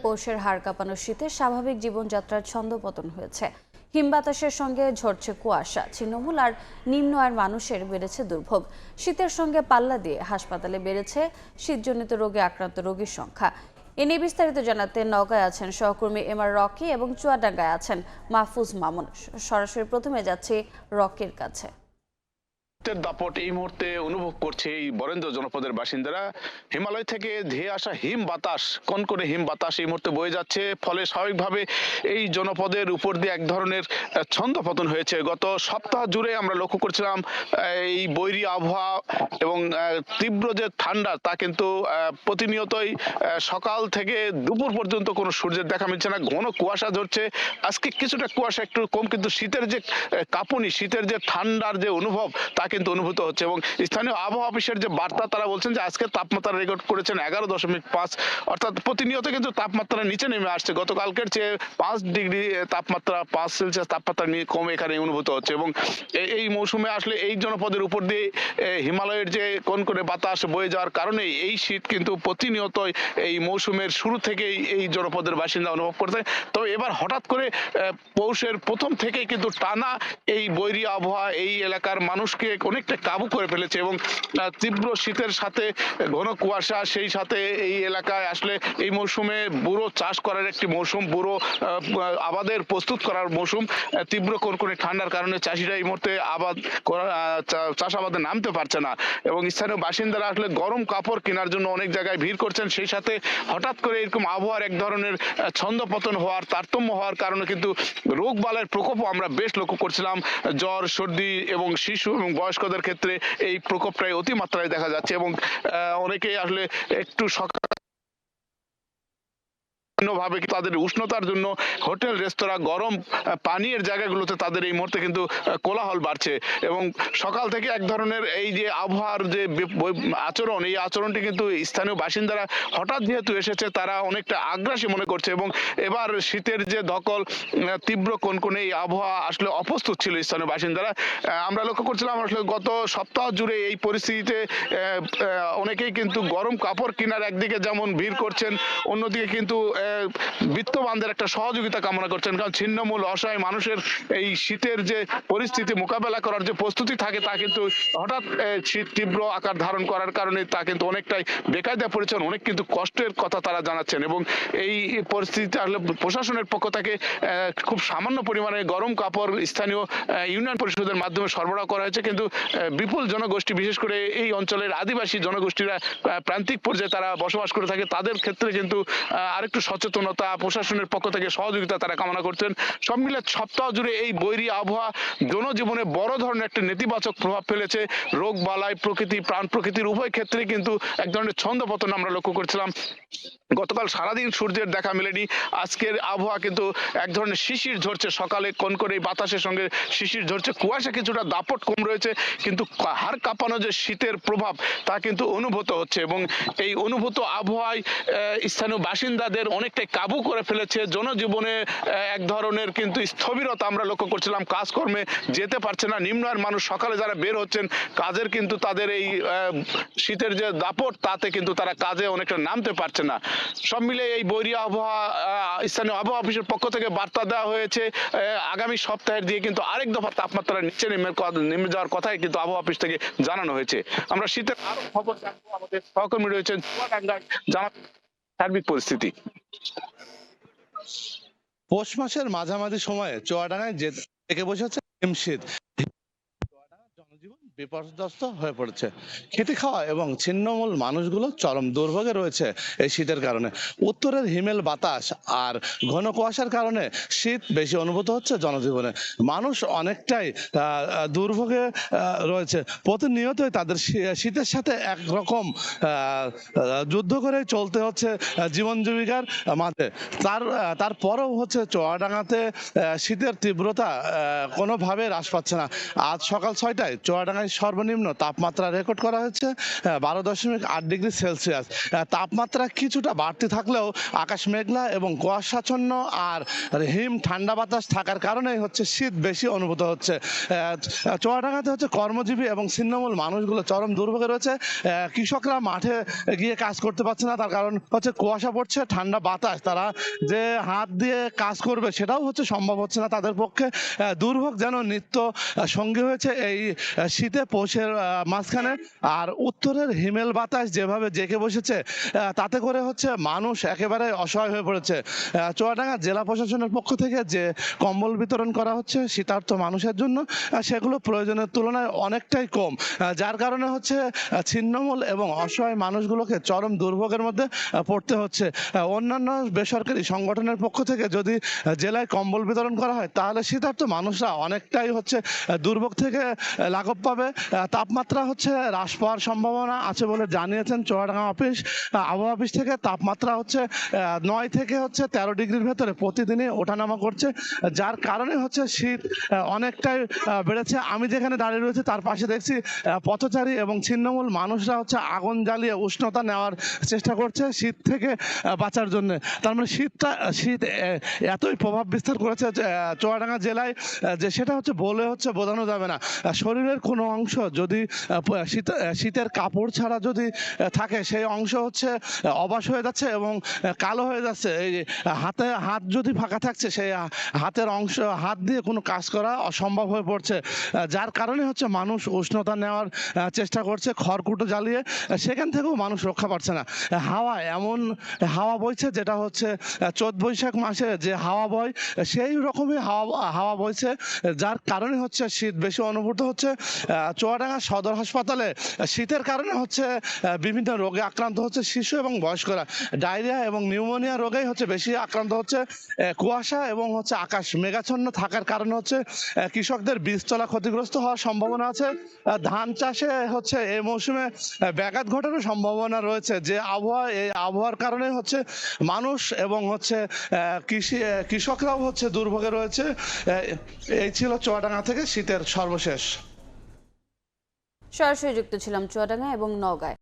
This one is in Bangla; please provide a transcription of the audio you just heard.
পৌষের হাড় কাঁপানো শীতে স্বাভাবিক জীবনযাত্রার ছন্দপতন হয়েছে। হিম বাতাসের সঙ্গে ঝরছে কুয়াশা, ছিন্নমূল আর নিম্ন আয়ের মানুষের বেড়েছে দুর্ভোগ। শীতের সঙ্গে পাল্লা দিয়ে হাসপাতালে বেড়েছে শীতজনিত রোগে আক্রান্ত রোগীর সংখ্যা। এ নিয়ে বিস্তারিত জানাতে নওগাঁয় আছেন সহকর্মী এমআর রকি এবং চুয়াডাঙ্গায় আছেন মাহফুজ মামুন। সরাসরি প্রথমে যাচ্ছি রকির কাছে। শীতের দাপট এই মুহূর্তে অনুভব করছে এই বরেন্দ্র জনপদের বাসিন্দারা। হিমালয় থেকে ধেয়ে আসা হিম বাতাস, কনকনে হিম বাতাস এই মুহূর্তে বয়ে যাচ্ছে, ফলে স্বাভাবিকভাবে এই জনপদের উপর দিয়ে এক ধরনের ছন্দপতন হয়েছে। গত সপ্তাহ জুড়ে আমরা লক্ষ্য করছিলাম এই বৈরী আবহাওয়া এবং তীব্র যে ঠান্ডা তা কিন্তু প্রতিনিয়তই সকাল থেকে দুপুর পর্যন্ত কোনো সূর্যের দেখা মিলছে না, ঘন কুয়াশা ধরছে। আজকে কিছুটা কুয়াশা একটু কম, কিন্তু শীতের যে কাঁপুনি, শীতের যে ঠান্ডার যে অনুভব তা কিন্তু অনুভূত হচ্ছে। এবং স্থানীয় আবহাওয়া অফিসের যে বার্তা, তারা বলছেন যে আজকে তাপমাত্রা রেকর্ড করেছেন 11.5, অর্থাৎ প্রতিনিয়ত কিন্তু তাপমাত্রা নিচে নেমে আসছে। গতকালকের চেয়ে 5 ডিগ্রি তাপমাত্রা, 5 সেলসিয়াস তাপমাত্রা নিয়ে কমে এখানে অনুভূত হচ্ছে। এবং এই মৌসুমে আসলে এই জনপদের উপর দিয়ে হিমালয়ের যে কনকনে বাতাস বয়ে যাওয়ার কারণে এই শীত কিন্তু প্রতিনিয়তই এই মৌসুমের শুরু থেকেই এই জনপদের বাসিন্দা অনুভব করছে। তবে এবার হঠাৎ করে পৌষের প্রথম থেকেই কিন্তু টানা এই বৈরী আবহাওয়া এই এলাকার মানুষকে অনেকটা কাবু করে ফেলেছে। এবং তীব্র শীতের সাথে ঘন কুয়াশা, সেই সাথে এই এলাকায় আসলে এই মৌসুমে বুড়ো চাষ করার একটি মৌসুম, বুড়ো আবাদের প্রস্তুত করার মৌসুম। তীব্র কনকনে ঠান্ডার কারণে চাষিরা এই মুহূর্তে চাষাবাদে নামতে পারছে না। এবং স্থানীয় বাসিন্দারা আসলে গরম কাপড় কেনার জন্য অনেক জায়গায় ভিড় করছেন। সেই সাথে হঠাৎ করে এরকম আবহাওয়ার এক ধরনের ছন্দপতন হওয়ার, তারতম্য হওয়ার কারণে কিন্তু রোগ বালাইয়ের প্রকোপও আমরা বেশ লক্ষ্য করছিলাম। জ্বর, সর্দি এবং শিশু এবং বয়স্কদের ক্ষেত্রে এই প্রকোপটাই অতিমাত্রায় দেখা যাচ্ছে। এবং অনেকেই আসলে একটু সকাল ভাবে তাদের উষ্ণতার জন্য হোটেল, রেস্তোরাঁ, গরম পানীয়ের জায়গাগুলোতে তাদের এই মুহূর্তে কিন্তু কোলাহল বাড়ছে। এবং সকাল থেকে এক ধরনের এই যে আবহাওয়ার যে আচরণ, এই আচরণটি কিন্তু স্থানীয় বাসিন্দারা হঠাৎ যেহেতু এসেছে, তারা অনেকটা আগ্রাসী মনে করছে। এবং এবার শীতের যে ধকল, তীব্র কনকনে এই আবহাওয়া আসলে অপ্রস্তুত ছিল স্থানীয় বাসিন্দারা। আমরা লক্ষ্য করছিলাম আসলে গত সপ্তাহ জুড়ে এই পরিস্থিতিতে অনেকেই কিন্তু গরম কাপড় কেনার একদিকে যেমন ভিড় করছেন, অন্যদিকে কিন্তু বিত্তবানদের একটা সহযোগিতা কামনা করছেন। কারণ ছিন্নমূল অসহায় মানুষের এই শীতের যে পরিস্থিতি মোকাবেলা করার যে প্রস্তুতি থাকে, তা কিন্তু হঠাৎ শীত তীব্র আকার ধারণ করার কারণে তা কিন্তু অনেকটাই বেকায়দা পড়েছেন। অনেক কিন্তু কষ্টের কথা তারা জানাচ্ছেন। এবং এই পরিস্থিতিতে আসলে প্রশাসনের পক্ষ থেকে খুব সামান্য পরিমাণে গরম কাপড় স্থানীয় ইউনিয়ন পরিষদের মাধ্যমে সরবরাহ করা হয়েছে। কিন্তু বিপুল জনগোষ্ঠী, বিশেষ করে এই অঞ্চলের আদিবাসী জনগোষ্ঠীরা প্রান্তিক পর্যায়ে তারা বসবাস করে থাকে, তাদের ক্ষেত্রে কিন্তু আরেকটু সচেতনতা, প্রশাসনের পক্ষ থেকে সহযোগিতা তারা কামনা করছেন। সব মিলে সপ্তাহ জুড়ে এই বৈরী আবহাওয়া জনজীবনে বড় ধরনের একটা নেতিবাচক প্রভাব ফেলেছে। রোগ বালাই, প্রকৃতি, প্রাণ প্রকৃতির উভয় ক্ষেত্রে কিন্তু এক ধরনের ছন্দপতন আমরা লক্ষ্য করছিলাম। গতকাল সারাদিন সূর্যের দেখা মেলেনি। আজকের আবহাওয়া কিন্তু এক ধরনের শিশির ঝরছে, সকালে কনকনে বাতাসের সঙ্গে শিশির ঝরছে, কুয়াশা কিছুটা দাপট কম রয়েছে, কিন্তু হাড় কাঁপানো যে শীতের প্রভাব তা কিন্তু অনুভূত হচ্ছে। এবং এই অনুভূত আবহাওয়ায় স্থানীয় বাসিন্দাদের অনেকটাই কাবু করে ফেলেছে। জনজীবনে এক ধরনের কিন্তু স্থবিরতা আমরা লক্ষ্য করছিলাম, কাজকর্মে যেতে পারছে না। নিম্ন আয়ের মানুষ সকালে যারা বের হচ্ছেন কাজের, কিন্তু তাদের এই শীতের যে দাপট তাতে কিন্তু তারা কাজে অনেকটা নামতে পারছে না। সব মিলে এই বৈরী আবহাওয়া, স্থানীয় আবহাওয়া অফিসের পক্ষ থেকে বার্তা দেওয়া হয়েছে আগামী সপ্তাহের দিয়ে কিন্তু আরেক দফা তাপমাত্রা নিচে নেমে যাওয়ার কথাই কিন্তু আবহাওয়া অফিস থেকে জানানো হয়েছে। আমরা শীতের আরো খবর জানবো, আমাদের সহকর্মী রয়েছেন চুয়াডাঙ্গায়, জানাবেন সার্বিক পরিস্থিতি। পৌষ মাসের মাঝামাঝি সময়ে চুয়াডাঙ্গায় জেঁকে বসেছে হিমশীত। জনজীবন বিপর্যস্ত হয়ে পড়েছে। খেতে খাওয়া এবং ছিন্নমূল মানুষগুলো চরম দুর্ভোগে রয়েছে এই শীতের কারণে। উত্তরের হিমেল বাতাস আর ঘন কুয়াশার কারণে শীত বেশি অনুভূত হচ্ছে জনজীবনে। মানুষ অনেকটাই দুর্ভোগে রয়েছে। প্রতিনিয়তই তাদের শীতের সাথে একরকম যুদ্ধ করে চলতে হচ্ছে জীবন জীবিকার মাঝে। তারপরেও হচ্ছে চুয়াডাঙ্গাতে শীতের তীব্রতা কোনোভাবে হ্রাস পাচ্ছে না। আজ সকাল 6টায় চুয়াডাঙ্গায় চুয়াডাঙ্গায় সর্বনিম্ন তাপমাত্রা রেকর্ড করা হয়েছে 12.8 ডিগ্রি সেলসিয়াস। তাপমাত্রা কিছুটা বাড়তি থাকলেও আকাশ মেঘলা এবং কুয়াশাচ্ছন্ন আর হিম ঠান্ডা বাতাস থাকার কারণেই হচ্ছে শীত বেশি অনুভূত হচ্ছে। চুয়াডাঙ্গাতে হচ্ছে কর্মজীবী এবং ছিন্নমূল মানুষগুলো চরম দুর্ভোগে রয়েছে। কৃষকরা মাঠে গিয়ে কাজ করতে পারছে না, তার কারণ হচ্ছে কুয়াশা পড়ছে, ঠান্ডা বাতাস, তারা যে হাত দিয়ে কাজ করবে সেটাও হচ্ছে সম্ভব হচ্ছে না তাদের পক্ষে। দুর্ভোগ যেন নিত্য সঙ্গী হয়েছে এই শীতে পৌষের মাঝখানে। আর উত্তরের হিমেল বাতাস যেভাবে জেঁকে বসেছে তাতে করে হচ্ছে মানুষ একেবারে অসহায় হয়ে পড়েছে। চুয়াডাঙ্গা জেলা প্রশাসনের পক্ষ থেকে যে কম্বল বিতরণ করা হচ্ছে শীতার্ত মানুষের জন্য, সেগুলো প্রয়োজনের তুলনায় অনেকটাই কম, যার কারণে হচ্ছে ছিন্নমূল এবং অসহায় মানুষগুলোকে চরম দুর্ভোগের মধ্যে পড়তে হচ্ছে। অন্যান্য বেসরকারি সংগঠনের পক্ষ থেকে যদি জেলায় কম্বল বিতরণ করা হয় তাহলে শীতার্ত মানুষরা অনেকটাই হচ্ছে দুর্ভোগ থেকে লাঘব পাবে। তাপমাত্রা হচ্ছে হ্রাস পাওয়ার সম্ভাবনা আছে বলে জানিয়েছেন চুয়াডাঙ্গা আবহাওয়া অফিস থেকে। তাপমাত্রা হচ্ছে 9 থেকে হচ্ছে 13 ডিগ্রির ভেতরে প্রতিদিনই ওঠানামা করছে, যার কারণে হচ্ছে শীত অনেকটাই বেড়েছে। আমি যেখানে দাঁড়িয়ে রয়েছে তার পাশে দেখছি পথচারী এবং ছিন্নমূল মানুষরা হচ্ছে আগুন জ্বালিয়ে উষ্ণতা নেওয়ার চেষ্টা করছে শীত থেকে বাঁচার জন্য। তার মানে শীত এতই প্রভাব বিস্তার করেছে চুয়াডাঙ্গা জেলায় যে সেটা হচ্ছে বলে হচ্ছে বোঝানো যাবে না। শরীরের কোনো অংশ যদি শীতের কাপড় ছাড়া যদি থাকে সেই অংশ হচ্ছে অবশ হয়ে যাচ্ছে এবং কালো হয়ে যাচ্ছে। এই হাত যদি ফাঁকা থাকছে সেই হাতের অংশ, হাত দিয়ে কোনো কাজ করা অসম্ভব হয়ে পড়ছে, যার কারণে হচ্ছে মানুষ উষ্ণতা নেওয়ার চেষ্টা করছে খড়কুটো জ্বালিয়ে, সেখান থেকেও মানুষ রক্ষা পাচ্ছে না। এমন হাওয়া বইছে যেটা হচ্ছে চৈত বৈশাখ মাসে যে হাওয়া বয় সেই রকমই হাওয়া বইছে, যার কারণে হচ্ছে শীত বেশি অনুভূত হচ্ছে। চুয়াডাঙ্গা সদর হাসপাতালে শীতের কারণে হচ্ছে বিভিন্ন রোগে আক্রান্ত হচ্ছে শিশু এবং বয়স্করা। ডায়রিয়া এবং নিউমোনিয়া রোগেই হচ্ছে বেশি আক্রান্ত হচ্ছে। কুয়াশা এবং হচ্ছে আকাশ মেঘাচ্ছন্ন থাকার কারণে হচ্ছে কৃষকদের বীজতলা ক্ষতিগ্রস্ত হওয়ার সম্ভাবনা আছে। ধান চাষে হচ্ছে এই মৌসুমে ব্যাঘাত ঘটানোর সম্ভাবনা রয়েছে। যে এই আবহাওয়ার কারণে হচ্ছে মানুষ এবং হচ্ছে কৃষকরাও হচ্ছে দুর্ভোগে রয়েছে। এই ছিল চুয়াডাঙ্গা থেকে শীতের সর্বশেষ। সরাসরি যুক্ত ছিলাম চুয়াডাঙ্গা এবং নওগাঁয়।